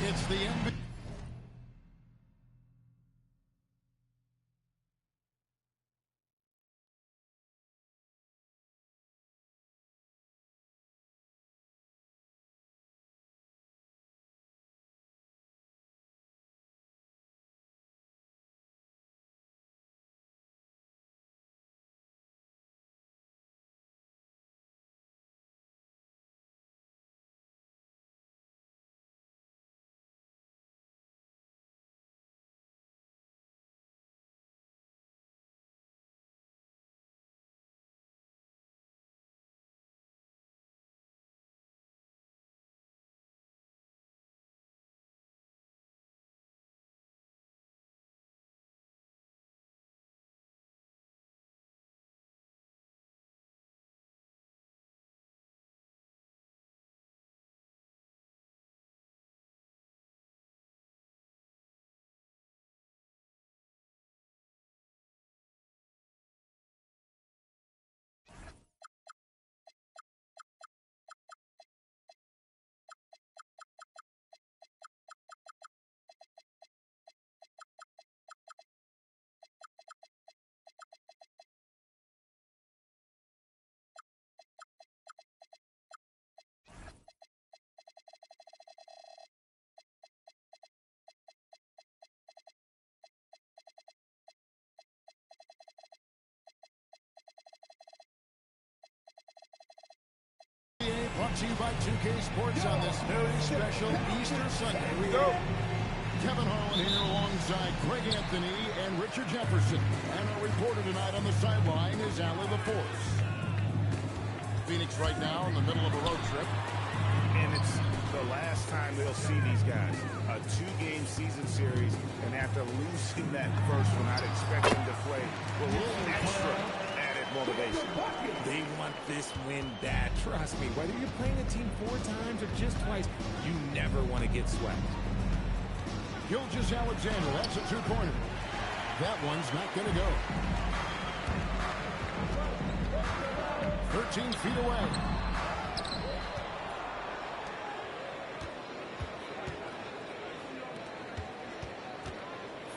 It's the NBA. Brought to you by 2K Sports on this very special Easter Sunday. We go. Kevin Harlan here alongside Greg Anthony and Richard Jefferson. And our reporter tonight on the sideline is Allie LaForce. Phoenix right now in the middle of a road trip. And it's the last time they'll see these guys. A two-game season series, and after losing that first one, I'd expect them to play with a little extra added motivation. They want this win bad. Trust me, whether you're playing a team 4 times or just twice, you never want to get swept. Gilgeous-Alexander, that's a two-pointer. That one's not going to go. 13 feet away.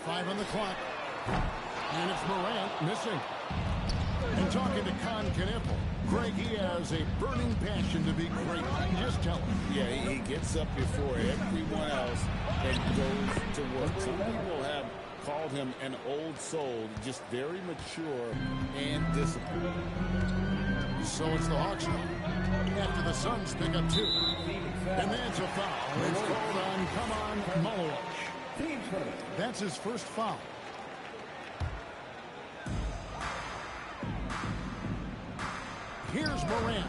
Five on the clock. And it's Morant missing. And talking to Con Kniffel, Greg, he has a burning passion to be great. Just tell him. Yeah, he gets up before everyone else and goes to work. Some people have called him an old soul, just very mature and disciplined. So it's the Hawks now. After the Suns pick up 2. And that's a foul. It's called on Kamon Malawach. That's his first foul. Here's Morant.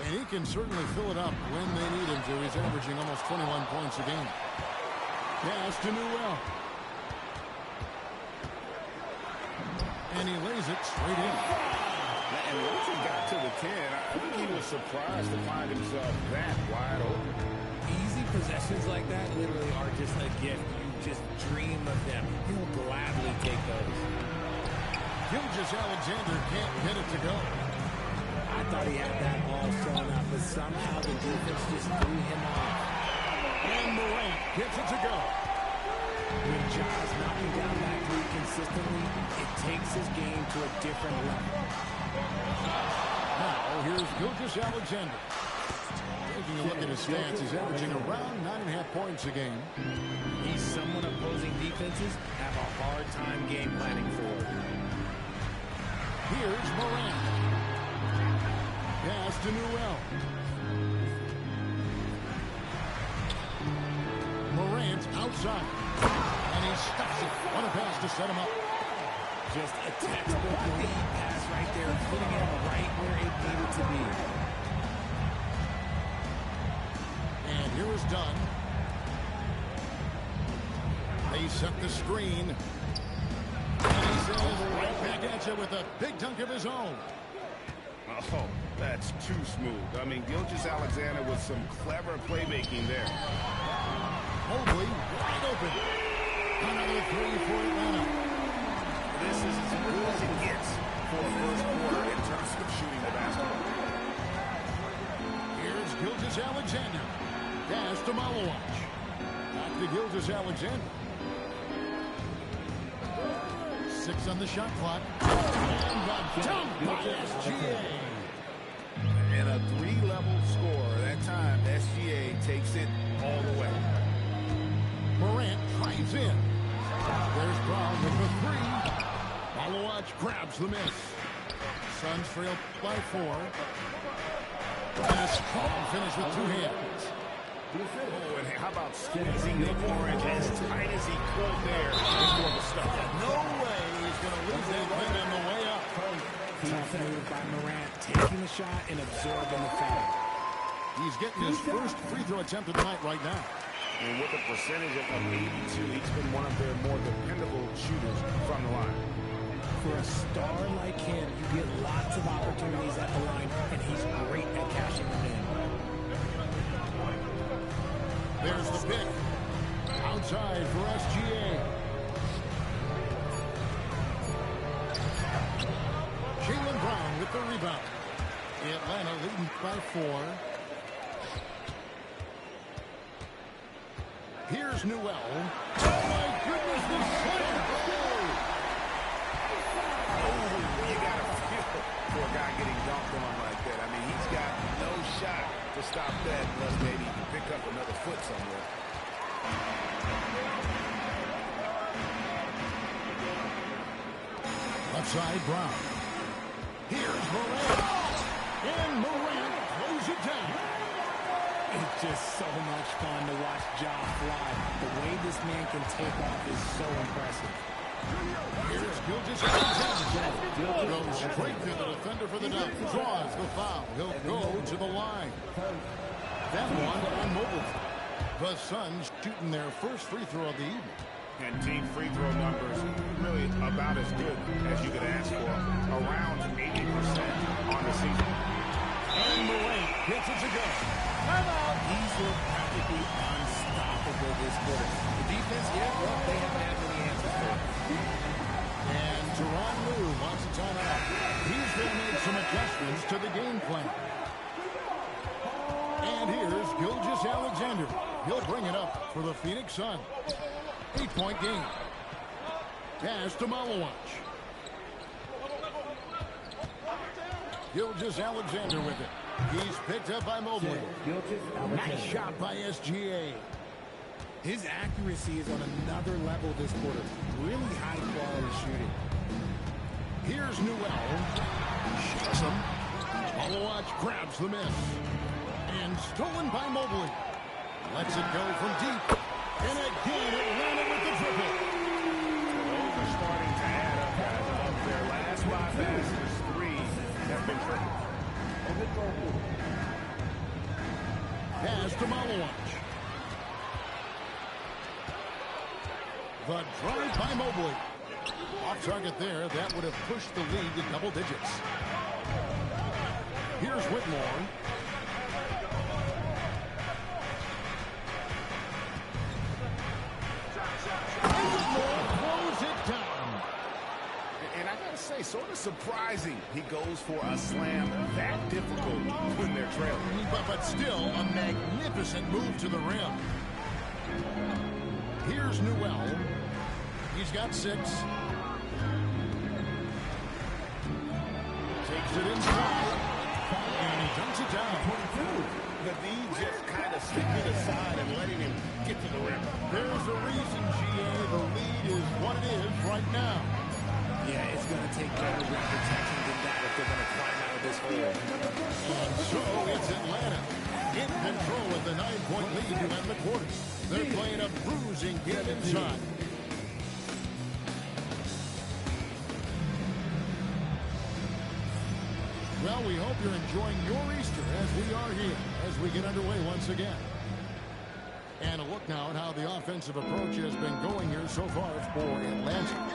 And he can certainly fill it up when they need him to. He's averaging almost 21 points a game. Pass to Newell. And he lays it straight in. And once he got to the 10, I think he was surprised to find himself that wide open. Easy possessions like that literally are just a gift. You just dream of them. He'll gladly take those. Gilgeous-Alexander can't get it to go. I thought he had that ball showing up, but somehow the defense just threw him off. And Morant gets it to go. When Ja's knocking down that three consistently, it takes his game to a different level. Now, here's Gilgeous-Alexander. Taking a look at his stats, he's averaging around 9.5 points a game. He's someone opposing defenses have a hard time game planning for. Here's Morant. Pass to Newell. Morant outside. And he stuffs it. What a pass to set him up. Just a textbook lead pass right there, putting it right where it needed to be. And here is Dunn. They set the screen. And he says right back at you with a big dunk of his own. Oh, that's too smooth. I mean, Gilgeous-Alexander with some clever playmaking there. Mobley wide open. Another 3 for Atlanta. This is as good as it gets for the first quarter in terms of shooting the basketball. Here's Gilgeous-Alexander. Pass to Malawach. Back to Gilgeous-Alexander. 6 on the shot clock. And the dunk by SGA. And a 3-level score. That time, SGA takes it all the way. Morant drives in. There's Brown with the 3. Malawach grabs the miss. Suns trail by 4. And a strong finish with 2 hands. Oh, and how about squeezing the orange as tight as he could there before the stop? No way he's going to lose that win on the way up. Tough move by Morant, taking the shot and absorbing the foul. He's getting his first free throw attempt of the night right now. And with a percentage of 82, he's been one of their more dependable shooters from the line. For a star like him, you get lots of opportunities at the line, and he's great at cashing them in. There's the pick. Outside for SGA. Jaylen Brown with the rebound. Atlanta leading by 4. Here's Newell. Oh, my goodness, the slam! Oh, you got to feel for a guy getting dunked on like that. I mean, he's got no shot to stop that unless maybe he can pick up another foot somewhere. Left side, Brown. Here's Morant. And Morant throws it down. It's just so much fun to watch Ja fly. The way this man can take off is so impressive. Here's Gilgeous-Alexander. Goes straight to the defender for the dunk. Draws the foul. He'll go to the line. That one on Mobley. The Suns shooting their first free throw of the evening. And team free throw numbers really about as good as you could ask for. Around 80% on the season. And Morant gets it to go. Timeout. He's looked practically unstoppable this quarter. The defense, yeah, well, they haven't had many answers for it. And Tyronn Lue wants a timeout. He's going to make some adjustments to the game plan. And here's Gilgeous-Alexander. He'll bring it up for the Phoenix Suns. 8-point game. Pass to Malawach. Gilgeous-Alexander with it. He's picked up by Mobley. Nice shot by SGA. His accuracy is on another level this quarter. Really high-quality shooting. Here's Newell. Shoots him. Malawach grabs the miss. And stolen by Mobley. Lets it go from deep. And again, Atlanta with the triple. Those are starting to add up, guys. Of their last 5 passes, 3 have been triples. Pass to Malawach. The drive by Mobley. Off target there. That would have pushed the lead to double digits. Here's Whitmore. Sort of surprising he goes for a slam that difficult when they're trailing. But still, a magnificent move to the rim. Here's Newell. He's got 6. Takes it inside. And he dunks it down. The D just kind of slipping it aside and letting him get to the rim. There's a reason, GA. The lead is what it is right now. Yeah, it's going to take better rim protection than that if they're going to climb out of this hole. And so it's Atlanta in control with the 9-point lead to end the quarter. They're playing a bruising game inside. Well, we hope you're enjoying your Easter as we are here as we get underway once again. And a look now at how the offensive approach has been going here so far for Atlanta.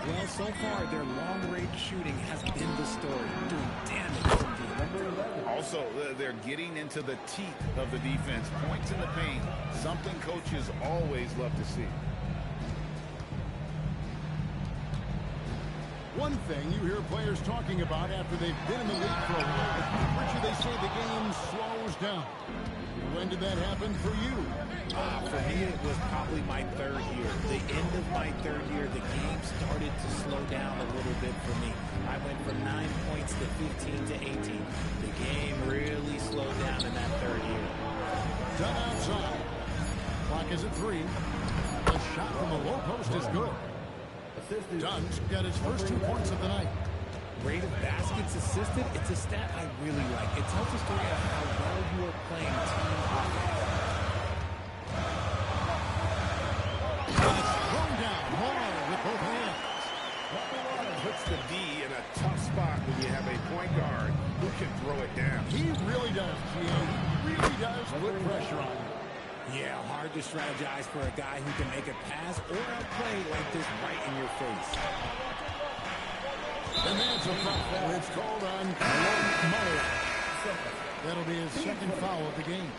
Well, so far, their long-range shooting has been the story, doing damage from deep. Also, they're getting into the teeth of the defense. Points in the paint, something coaches always love to see. One thing you hear players talking about after they've been in the league for a while, Richard, they say the game slows down. When did that happen for you? For me, it was probably my third year. The end of my third year, the game started to slow down a little bit for me. I went from 9 points to 15 to 18. The game really slowed down in that third year. Done outside. Clock is at 3. The shot from the low post is good. Dunn's got his first 2 points of the night. Rate of baskets assisted, it's a stat I really like. It tells a story of how well you are playing team offense. Thrown down hard with both hands. Puts the D in a tough spot when you have a point guard who can throw it down. He really does, GA. He really does put pressure on him. Yeah, hard to strategize for a guy who can make a pass or a play like this right in your face. And that's a foul. It's called on Muller. That'll be his second foul of the game.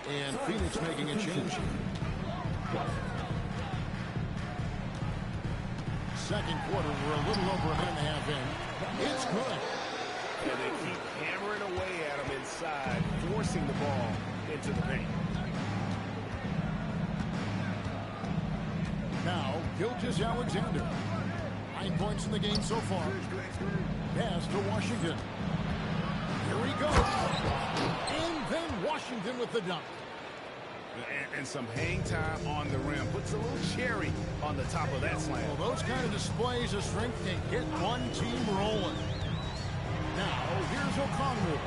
And Phoenix making a change. Second quarter, we're a little over a minute and a half in. It's good. And they keep hammering away at him inside, forcing the ball into the paint. Now, Gilgeous-Alexander. 9 points in the game so far. Pass to Washington. Here he goes. And then Washington with the dunk. And some hang time on the rim. Puts a little cherry on the top of that slam. Well, those kind of displays of strength can get one team rolling. Now, here's O'Connell.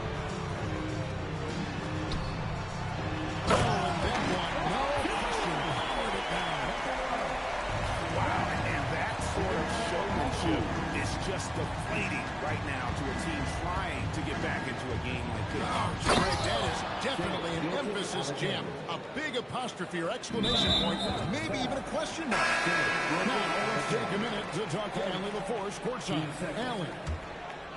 Oh, and then one. No question. Powered it down. Wow, and that sort of showmanship is just deflating right now to a team trying to get back into a game like this. Oh, Greg, that is definitely an emphasis jam. A big apostrophe or exclamation point, maybe even a question mark. Now, let's take a minute to talk to Allie LaForce, courtside. Allie.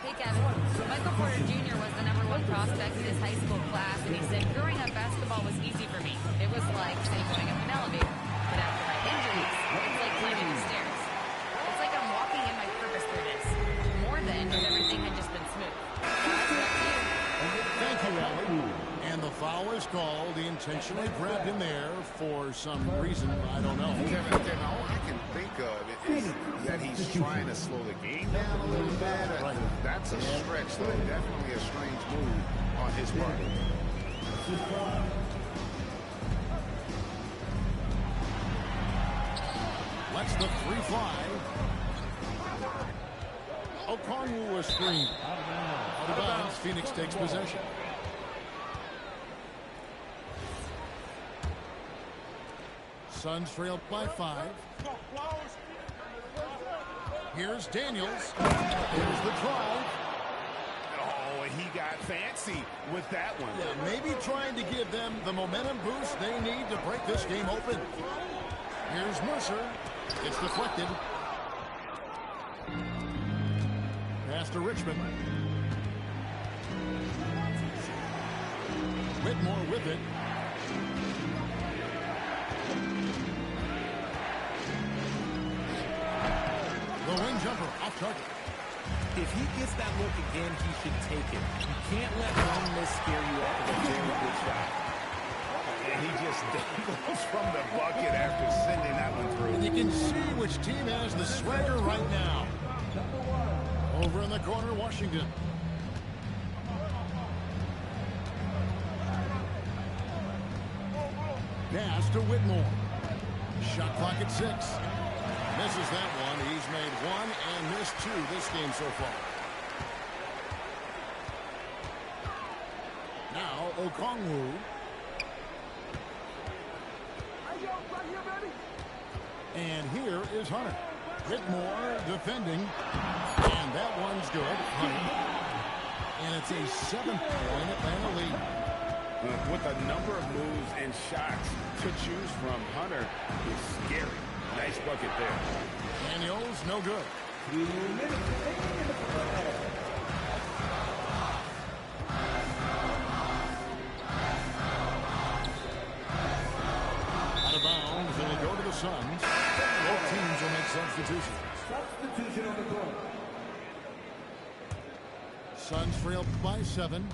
Hey, Kevin. Michael Porter Jr. was the #1 prospect in his high school class, and he said growing up basketball was easy for me. It was like, say, going up an elevator. But after my injuries, it's like climbing the stairs. It's like I'm walking in my purpose through this. More than if everything had just been smooth. Thank you, Allie. And the foul is called. He intentionally grabbed him there for some reason. I don't know. Kevin, all I can think of is that he's trying to slow the game down a little bit. Right. That's a stretch, though. Definitely a strange move on his part. Lets the 3 fly. Okongwu a screen. Out of bounds. Phoenix takes possession. Suns trail by 5. Here's Daniels. Here's the drive. Oh, and he got fancy with that one. Yeah, maybe trying to give them the momentum boost they need to break this game open. Here's Mercer. It's deflected. Pass to Richmond. Whitmore with it. The wing jumper off target. If he gets that look again, he should take it. You can't let one miss scare you off of a very good shot. And he just dangles from the bucket after sending that one through. And you can see which team has the swagger right now. Over in the corner, Washington. Pass to Whitmore. Shot clock at 6. Misses that one. He's made 1 and missed 2 this game so far. Now, Okongwu. And here is Hunter. Whitmore defending. And that one's good. Hunter. And it's a 7-point Atlanta lead. With a number of moves and shots to choose from, Hunter is scary. Nice bucket there. Daniels, no good. Out of bounds, and they go to the Suns. Both teams will make substitutions. Substitution on the court. Suns trail by 7.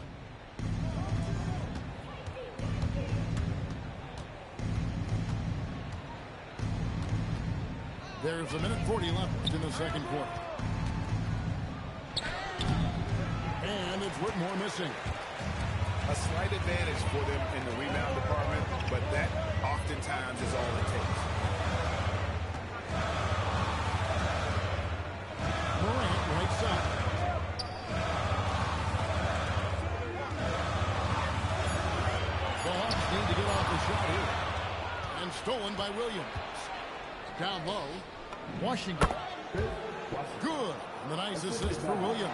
There's a minute 40 left in the second quarter. And it's Whitmore missing. A slight advantage for them in the rebound department, but that oftentimes is all it takes. Morant right side. The Hawks need to get off the shot here. And stolen by Williams. Down low. Washington. Good. And the nice assist for Williams.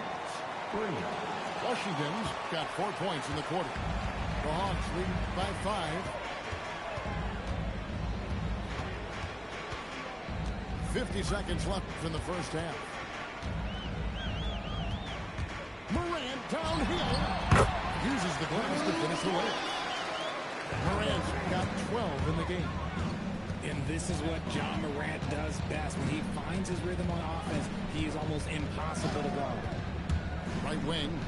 Washington's got 4 points in the quarter. The Hawks lead by 5. 50 seconds left in the first half. Morant downhill. Uses the glass to finish the layup. Morant's got 12 in the game. And this is what John Morant does best. When he finds his rhythm on offense, he is almost impossible to guard. Right wing.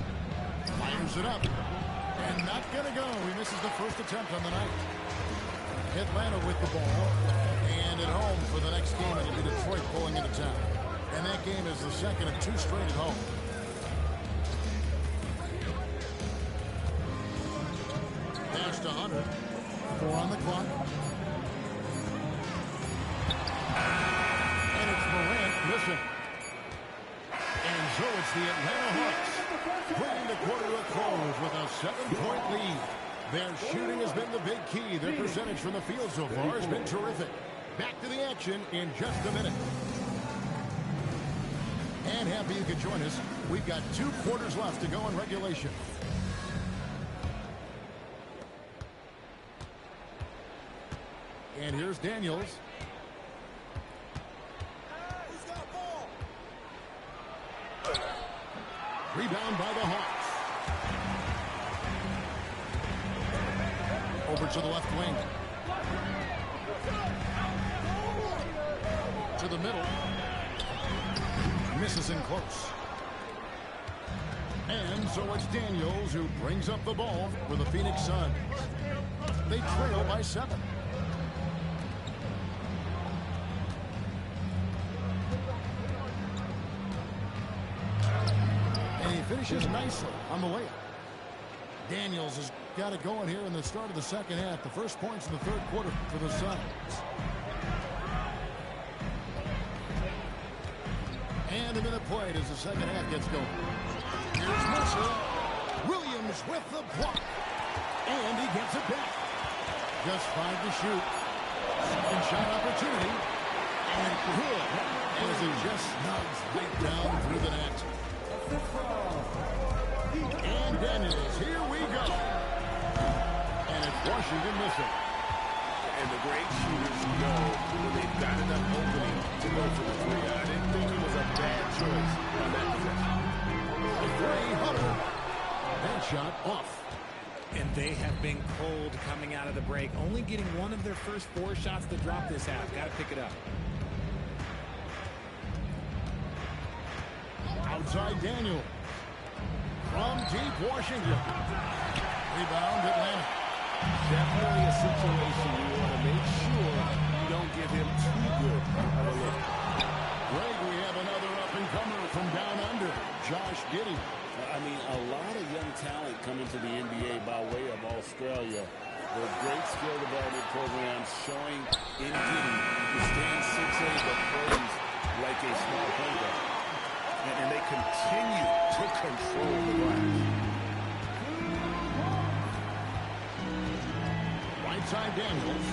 Fires it up. And not going to go. He misses the first attempt on the night. Atlanta with the ball. And at home for the next game. It'll be Detroit pulling into town. And that game is the second of 2 straight at home. Pass to Hunter. 4 on the clock. And it's Morant missing. And so it's the Atlanta Hawks bringing the quarter to a close with a 7-point lead. Their shooting has been the big key. Their percentage from the field so far has been terrific. Back to the action in just a minute. And happy you could join us. We've got 2 quarters left to go in regulation. And here's Daniels. Rebound by the Hawks. Over to the left wing. To the middle. Misses in close. And so it's Daniels who brings up the ball for the Phoenix Suns. They trail by 7. And he finishes nicely on the layup. Daniels has got it going here in the start of the second half. The first points in the third quarter for the Suns. And a minute played as the second half gets going. Here's Mercer. Williams with the block. And he gets it back. Just 5 to shoot. Second shot opportunity. And good. As he just snugs right down through the net. And Daniels, here we go. And it's Washington missing. And the great shooters know when they've got enough opening to go for the 3. I didn't think it was a bad choice on that possession. The 3, Hunter. That shot off. And they have been cold coming out of the break. Only getting one of their first 4 shots to drop this half. Got to pick it up. Outside Daniel. From deep Washington. Rebound Atlanta. Definitely a situation you want to make sure you don't give him too good of a look. Greg, we have another up-and-comer from down under, Josh Giddey. I mean, a lot of young talent coming to the NBA by way of Australia. With great skill development programs showing in Giddey who stands 6'8" but plays like a small point guard. And they continue to control the glass. Right side Daniels.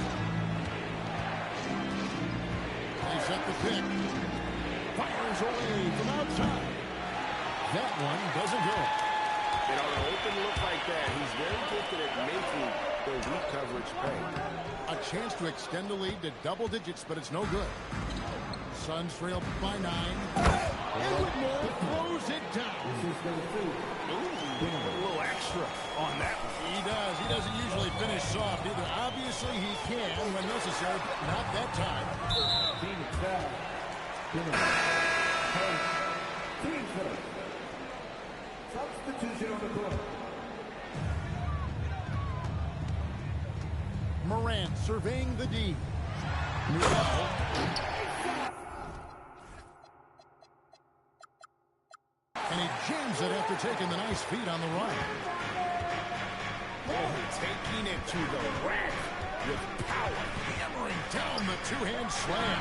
They set the pick. Fires away from outside. That one doesn't go. And on an open look like that, he's very gifted at making the weak coverage pay. A chance to extend the lead to double digits, but it's no good. Suns trail by 9. And Whitmore throws it down. Ooh, a little extra on that one. He does. He doesn't usually finish soft either. Obviously, he can when necessary, but not that time. Substitution on the court. Morant surveying the D. taking the nice feet on the run. Oh, taking it to the rack with power. Hammering down the two-hand slam.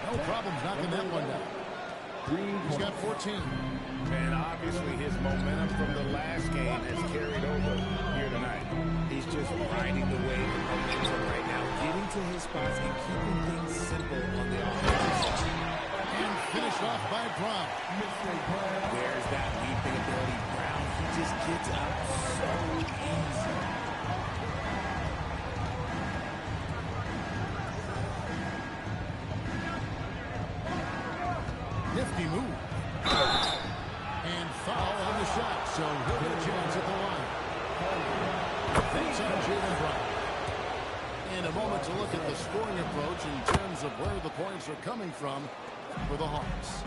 No problems knocking that one down. He's got 14. And obviously his momentum from the last game has carried over here tonight. He's just riding the wave of momentum right now, getting to his spots and keeping things simple on the offensive side. And finished off by Brown. There's that leaping ability. Brown, he just gets up so easy. Nifty move. And foul on the shot, so he'll get a chance at the line. Thanks on Jaylen Brown. And a moment to look at the scoring approach in terms of where the points are coming from for the Hawks.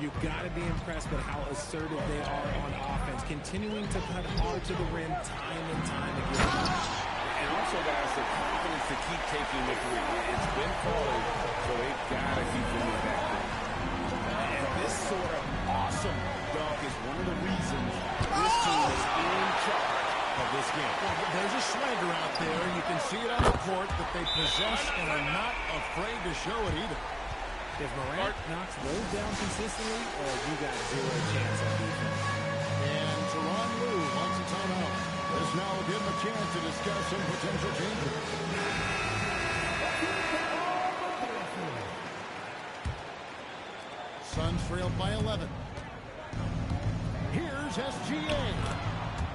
You've got to be impressed with how assertive they are on offense, continuing to cut hard to the rim time and time again. And also, guys, the confidence to keep taking the three. It's been falling, so they've got to keep doing that. And this sort of awesome dunk is one of the reasons this team is in charge of this game. Well, there's a swagger out there. You can see it on the court that they possess and are not afraid to show it either. If Morant knocks those down consistently, you got zero chance on defense. And Tyronn Lue wants a timeout. This now will give him a chance to discuss some potential changes. Suns trailed by 11. Here's SGA.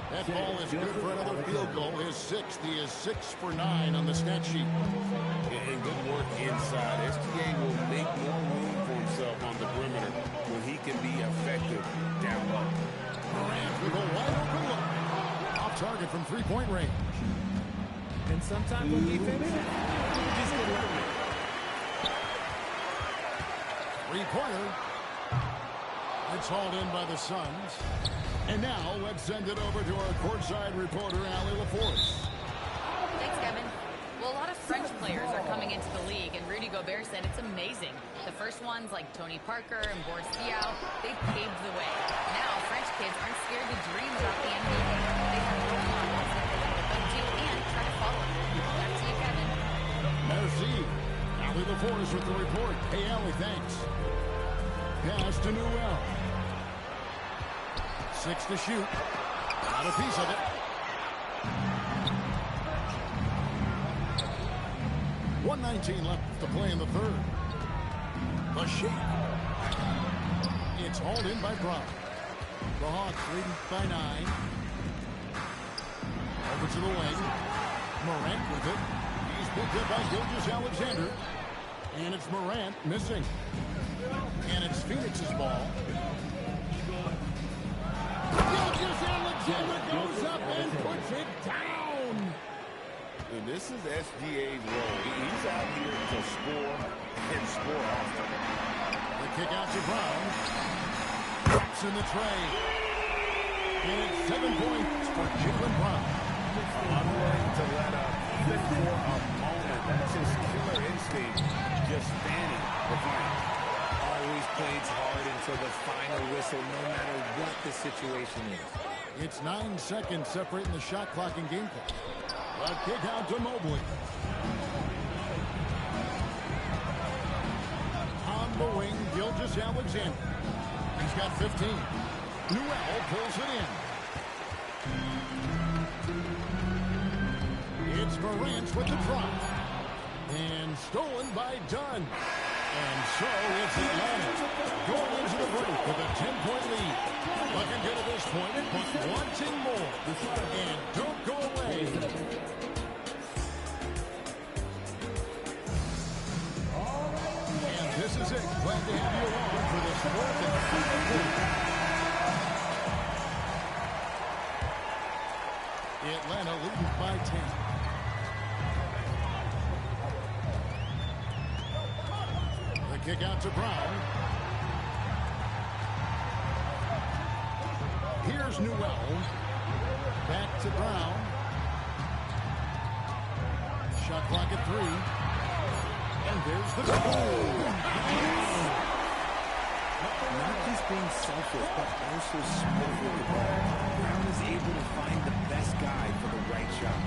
That ball is good for another field goal. His sixth. He is 6 for 9 on the stat sheet. And good work inside. SGA will make more room for himself on the perimeter when he can be effective down low. Morant with a wide open look. Off target from three-point range. And sometimes when defense, you just get lucky. Three-pointer. It's hauled in by the Suns. And now let's send it over to our courtside reporter, Allie LaForce. Thanks, Kevin. Well, a lot of French players are coming into the league, and Rudy Gobert said it's amazing. The first ones, like Tony Parker and Boris Diaw, they paved the way. Now, French kids aren't scared to dream about the NBA. They have role models that they can look up to and try to follow. Back to you, Kevin. Merci. Allie LaForce with the report. Hey, Allie, thanks. Pass to Newell. 6 to shoot. Got a piece of it. .119 left to play in the third. The shake. It's hauled in by Brown. The Hawks leading by 9. Over to the wing. Morant with it. He's picked up by Gilgeous-Alexander. And it's Morant missing. And it's Phoenix's ball. Gilgeous-Alexander goes up and puts it down. And this is SGA's role. He's out here to score and score often. The kick out to Brown. Drops in the tray. And it's 7 points for Jaylen Brown. Unwilling to let up even for a moment. That's his killer instinct, just fanning the flame. Always plays hard until the final whistle, no matter what the situation is. It's 9 seconds separating the shot clock and game clock. A kick out to Mobley. On the wing, Gilgeous-Alexander. He's got 15. Newell pulls it in. It's Morant with the drop. And stolen by Dunn. And so it's Atlanta going into the break with a 10-point lead. Looking good at this point, but wanting more. And don't go away. And this is it. Glad to have you along for this fourth and final quarter. Atlanta leading by 10. Kick out to Brown. Here's Newell. Back to Brown. Shot clock at 3. And there's the goal. Not just being selfish, but also smart with the ball. Brown is able to find the best guy for the right shot.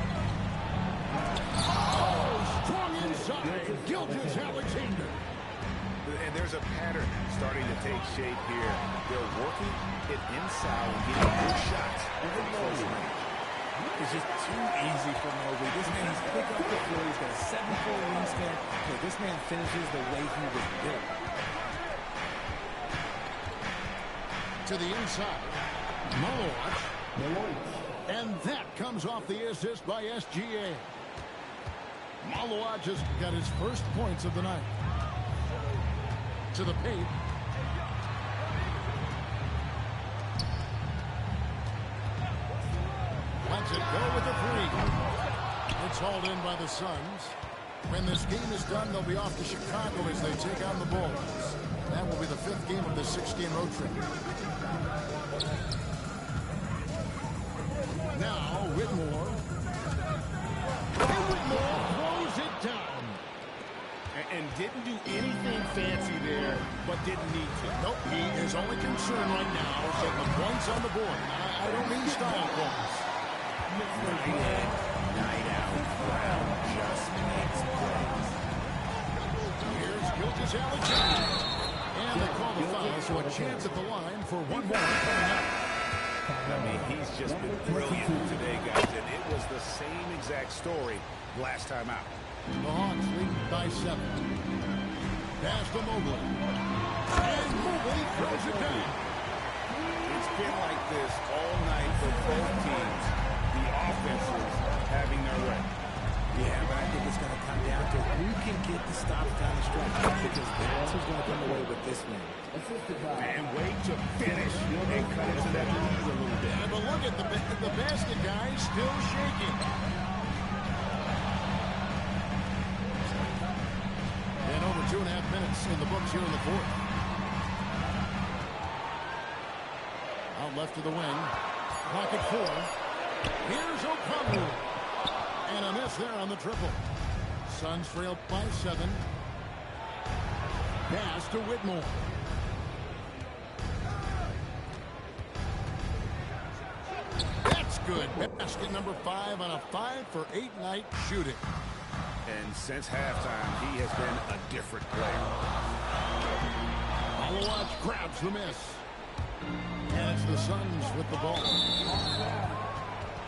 Oh, strong inside. Gilgeous-Alexander. And there's a pattern starting to take shape here. They're working it inside and getting good shots from close range. It's just too easy for Mobley. This man, he's quick up the floor. He's got a 7'4" wingspan. Okay, this man finishes the way he was built. To the inside. Malowacz. And that comes off the assist by SGA. Malowacz just got his first points of the night. To the paint. Lets it go with the three. It's hauled in by the Suns. When this game is done, they'll be off to Chicago as they take on the Bulls. That will be the 5th game of this 6-game road trip. Now, Whitmore. And Whitmore throws it down. And didn't do anything fancy there, but didn't need to. Nope, he is only concerned right now getting the points on the board. I don't mean style points. Night in, night out. Brown just makes plays. Here's Gilgeous-Alexander. And they call the foul, so a chance at the line for one more coming up. I mean, he's just been brilliant today, guys, and it was the same exact story last time out. The Hawks lead by 7. Pass to Mobley. And Mobley throws it down. It's been like this all night for both teams. The offenses having their way. Yeah, but I think it's going to come down to who can get the stops down the stretch, because that's who's going to come away with this one. And wait to finish and cut into that lead a little bit. Yeah, but look at the basket guy still shaking. And over 2.5 minutes in the books here in the 4th. Out left to the wing. Pocket 4. Here's Okongwu. And a miss there on the triple. Suns trail by 7. Pass to Whitmore. That's good. Basket number 5 on a 5-for-8 night shooting. And since halftime, he has been a different player. Malowacz grabs the miss. And it's the Suns with the ball.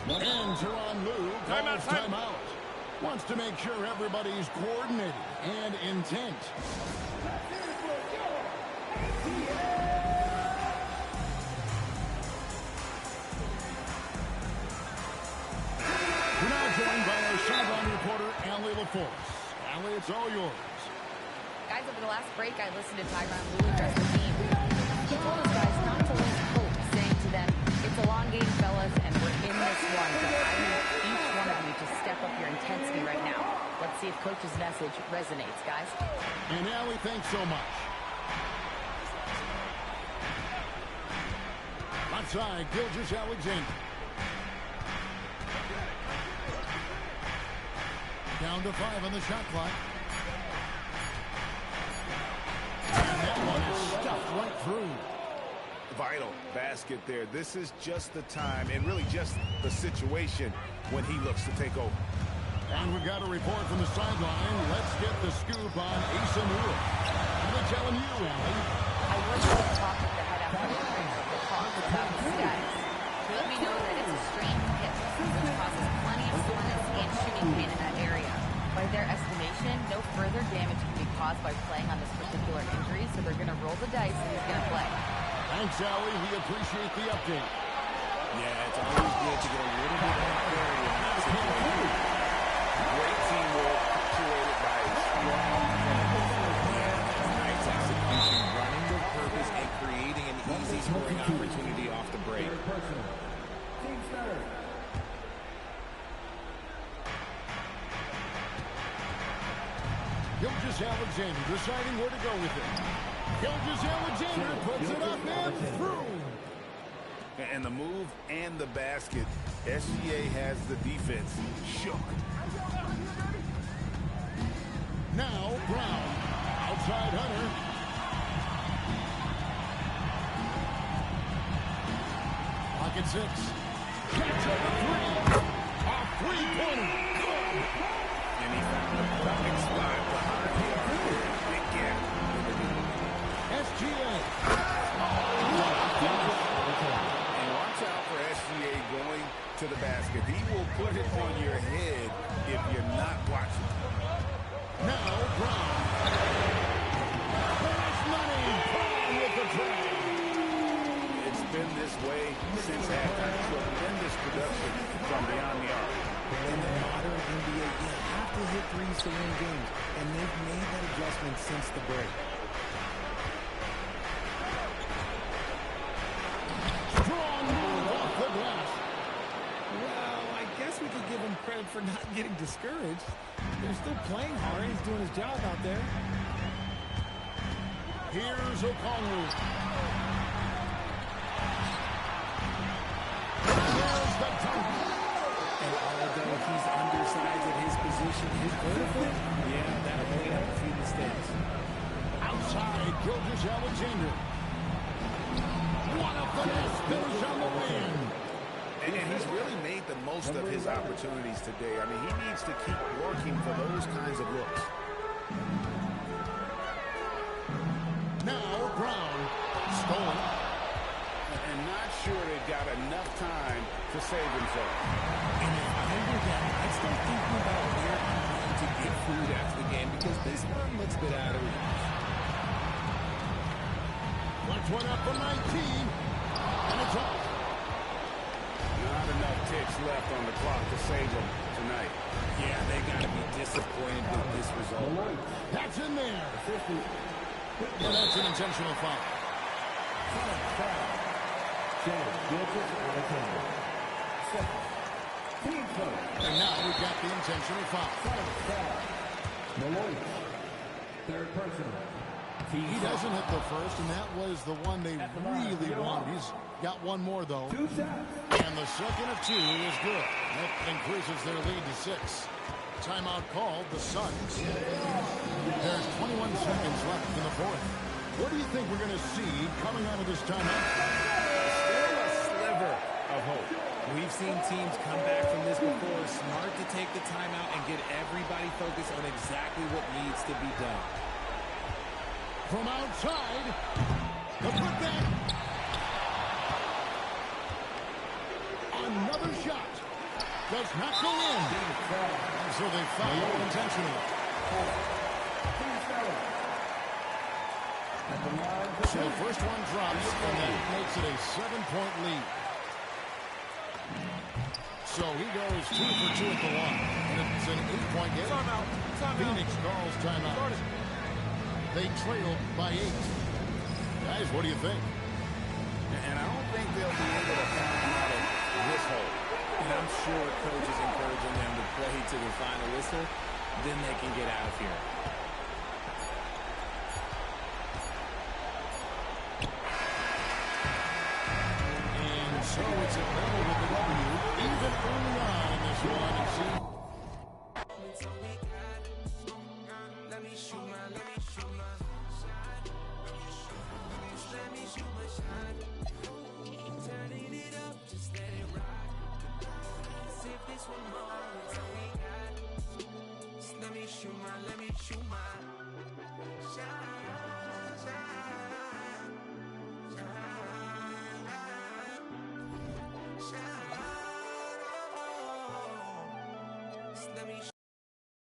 And Tyronn Lue calls timeout. Wants to make sure everybody's coordinated and intent. We're now joined by our sideline reporter, Allie LaForce. Allie, it's all yours. Guys, over the last break, I listened to Tyronn Lue address the team. He told his guys not to lose hope, saying to them, it's a long game, fellas, and we're in this one, but I need each one of you to step up your intensity right now. Let's see if Coach's message resonates, guys. And Allie, thanks so much. Outside, Gilgeous-Alexander. Down to 5 on the shot clock. And that one is stuffed right through. Vital basket there. This is just the time and really just the situation when he looks to take over. And we've got a report from the sideline. Let's get the scoop on Asa Moore. What are they telling you, Allie? I wish I could talk with the head athletic trainer of the Hawks about his status. He let me know that it's a strained hip, which causes plenty of soreness and shooting pain in that area. By their estimation, no further damage can be caused by playing on this particular injury, so they're going to roll the dice and he's going to play. Thanks, Allie. We appreciate the update. Yeah, it's always good to get a little bit more clarity in that situation. Great teamwork, punctuated by a strong Nice execution, running with purpose, and creating an easy scoring opportunity off the break. Gilgeous-Alexander deciding where to go with it. Gilgeous-Alexander puts it up and through. And the move and the basket, SGA has the defense shook. Now Brown. Outside Hunter. six. Catch over three. A three-pointer. Good. And he found a perfect spot behind the arc. Big gap. SGA. And watch out for SGA going to the basket. He will put it on your head if you're not watching. Now Brown. Finish money. Brown with the try. It's been this way since halftime. Tremendous production from beyond the arc. In the modern NBA, you have to hit threes to win games, and they've made that adjustment since the break. Strong move off the glass. Well, I guess we could give him credit for not getting discouraged. They're still playing hard. He's doing his job out there. Here's Okongwu. There's the dunk. And although he's undersized at his position, his vertical, yeah, that'll clean up a few mistakes. Outside, Gilgeous-Alexander. What a finesse finish on the win. And he's really made the most of his opportunities today. I mean, he needs to keep working for those kinds of looks. Now Brown. Stolen. And not sure they got enough time to save themselves. And if I were them, I'd start thinking about where I'm going to get food after the game because this one looks a bit out of reach. Puts one up from 19. And it's off. Not enough ticks left on the clock to save them tonight. Yeah, they got to be disappointed with this result. That's in there. Well, that's an intentional foul. And now we've got the intentional foul. Third personal. He doesn't hit the first, and that was the one they really wanted. He's got one more, though. 2 shots. And the second of two is good. That increases their lead to 6. Timeout called, the Suns. There's 21 seconds left in the fourth. What do you think we're going to see coming out of this timeout? Still a sliver of hope. We've seen teams come back from this before. Smart to take the timeout and get everybody focused on exactly what needs to be done. From outside, the putback. Another shot. Does not go in. So they foul intentionally. So the first one drops, and that makes it a 7-point lead. So he goes 2 for 2 at the line. And it's an 8-point game. Timeout. Phoenix calls timeout. They trail by 8. Guys, what do you think? And I don't think they'll be able to find out of this hole. And I'm sure coach is encouraging them to play to the final whistle. Then they can get out of here. And so it's Atlanta with the W, even early on in this one. And see. Let me shoot my